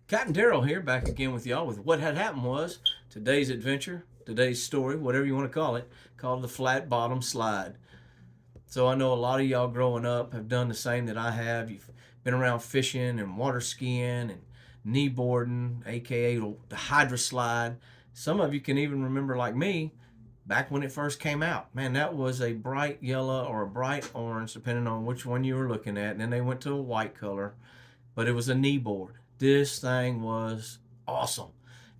Captain Darrell here, back again with y'all with what had happened was today's adventure, today's story, whatever you want to call it, called the flat bottom slide. So I know a lot of y'all growing up have done the same that I have. You've been around fishing and water skiing and knee boarding, aka the hydro slide. Some of you can even remember, like me, back when it first came out. Man, that was a bright yellow or a bright orange, depending on which one you were looking at. And then they went to a white color, but it was a knee board. This thing was awesome.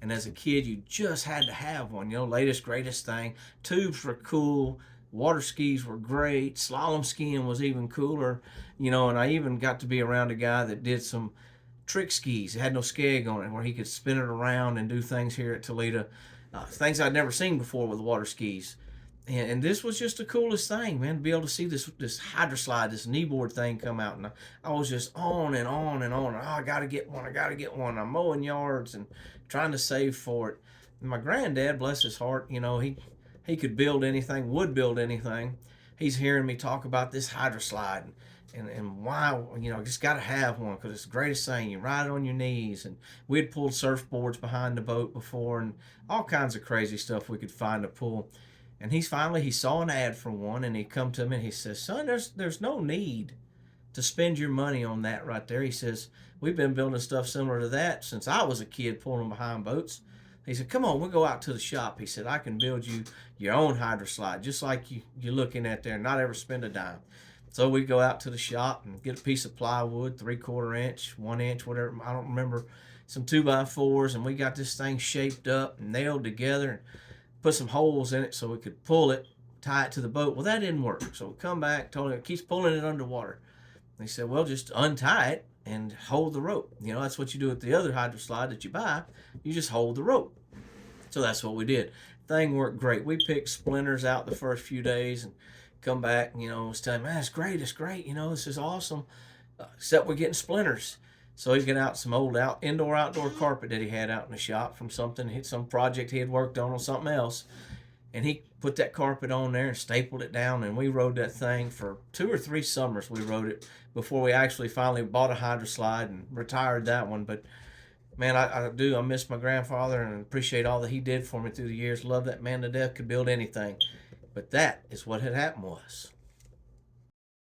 And as a kid, you just had to have one, latest, greatest thing. Tubes were cool. Water skis were great. Slalom skiing was even cooler, and I even got to be around a guy that did some trick skis. It had no skeg on it, where he could spin it around and do things here at Toledo. Things I'd never seen before with water skis. And this was just the coolest thing, man, to be able to see this hydro slide, this kneeboard thing come out. And I was just on and on and on. Oh, I got to get one. I got to get one. I'm mowing yards and trying to save for it. And my granddad, bless his heart, he could build anything, would build anything. He's hearing me talk about this hydro slide and why, just got to have one because it's the greatest thing. You ride it on your knees. And we had pulled surfboards behind the boat before and all kinds of crazy stuff we could find to pull. And he saw an ad for one, and he come to me and he says, "Son, there's no need to spend your money on that right there." He says, "We've been building stuff similar to that since I was a kid pulling behind boats." He said, "Come on, we'll go out to the shop." He said, "I can build you your own hydro slide, just like you're looking at there, and not ever spend a dime." So we go out to the shop and get a piece of plywood, 3/4 inch, 1 inch, whatever, I don't remember, some 2x4s, and we got this thing shaped up and nailed together and put some holes in it so we could pull it, tie it to the boat. Well, that didn't work. So we come back, told him it keeps pulling it underwater. And he said, "Well, just untie it and hold the rope. That's what you do with the other hydro slide that you buy. You just hold the rope." So that's what we did. Thing worked great. We picked splinters out the first few days and come back, was telling me, "Man, it's great, this is awesome. Except we're getting splinters." So he got out some old indoor-outdoor carpet that he had out in the shop from some project he had worked on something else. And he put that carpet on there and stapled it down, and we rode that thing for 2 or 3 summers. We rode it before we actually finally bought a hydro slide and retired that one. But man, I miss my grandfather and appreciate all that he did for me through the years. Love that man to death, could build anything. But that is what had happened was.